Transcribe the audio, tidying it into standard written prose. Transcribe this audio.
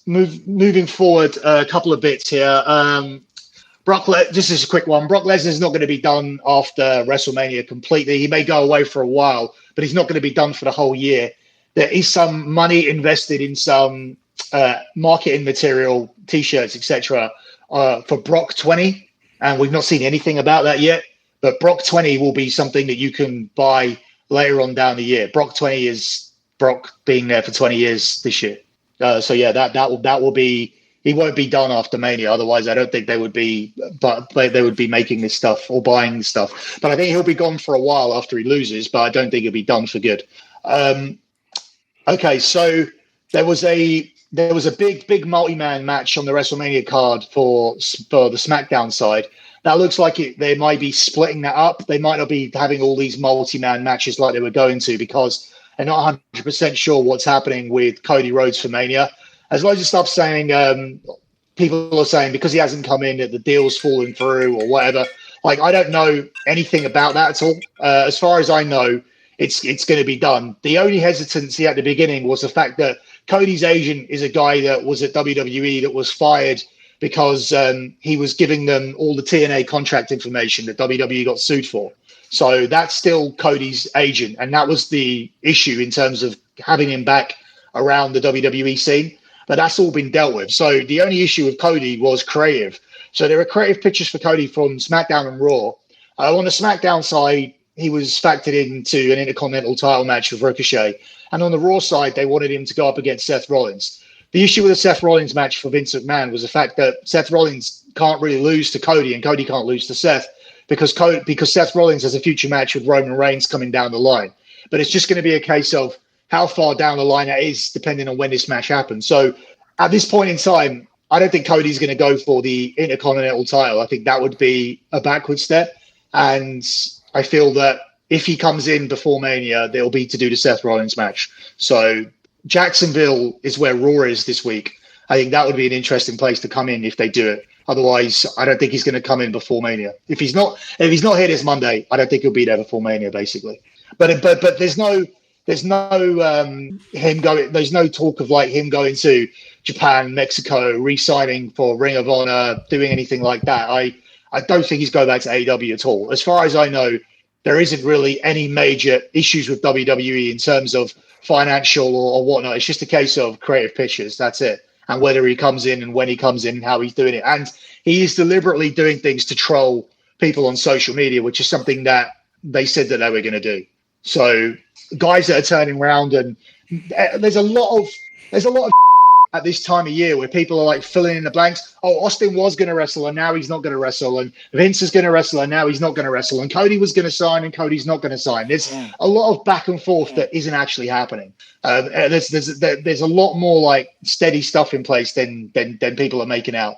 Moving forward, a couple of bits here. This is a quick one. Brock Lesnar's not going to be done after WrestleMania completely. He may go away for a while, but he's not going to be done for the whole year. There is some money invested in some marketing material, T-shirts, etc., for Brock 20, and we've not seen anything about that yet. But Brock 20 will be something that you can buy later on down the year. Brock 20 is Brock being there for 20 years this year. So yeah, that will be. He won't be done after Mania. Otherwise, I don't think they would be. But they would be making this stuff or buying this stuff. But I think he'll be gone for a while after he loses. But I don't think he'll be done for good. Okay, so there was a big multi-man match on the WrestleMania card for the SmackDown side. That looks like they might be splitting that up. They might not be having all these multi-man matches like they were going to because they're not 100% sure what's happening with Cody Rhodes for Mania. There's loads of stuff saying people are saying because he hasn't come in that the deal's falling through or whatever. Like, I don't know anything about that at all. As far as I know, it's going to be done. The only hesitancy at the beginning was the fact that Cody's agent is a guy that was at WWE that was fired because he was giving them all the TNA contract information that WWE got sued for. So that's still Cody's agent. And that was the issue in terms of having him back around the WWE scene. But that's all been dealt with. So the only issue with Cody was creative. So there are creative pictures for Cody from SmackDown and Raw. On the SmackDown side, he was factored into an Intercontinental title match with Ricochet. And on the Raw side, they wanted him to go up against Seth Rollins. The issue with the Seth Rollins match for Vince McMahon was the fact that Seth Rollins can't really lose to Cody and Cody can't lose to Seth because Seth Rollins has a future match with Roman Reigns coming down the line. But it's just going to be a case of how far down the line that is, depending on when this match happens. So at this point in time, I don't think Cody's going to go for the Intercontinental title. I think that would be a backward step. And I feel that if he comes in before Mania, there'll be to do the Seth Rollins match. So Jacksonville is where Raw is this week. I think that would be an interesting place to come in if they do it. Otherwise, I don't think he's going to come in before Mania. If he's not here this Monday, I don't think he'll be there before Mania, basically. But there's no talk of like him going to Japan, Mexico, re-signing for Ring of Honor, doing anything like that. I don't think he's going back to AEW at all. As far as I know, there isn't really any major issues with WWE in terms of financial or whatnot. It's just a case of creative pictures. That's it. And whether he comes in and when he comes in and how he's doing it. And he is deliberately doing things to troll people on social media, which is something that they said that they were going to do. So guys that are turning around, and there's a lot of at this time of year where people are like filling in the blanks. Oh, Austin was going to wrestle and now he's not going to wrestle, and Vince is going to wrestle and now he's not going to wrestle, and Cody was going to sign and Cody's not going to sign. There's a lot of back and forth that isn't actually happening. There's a lot more like steady stuff in place than people are making out.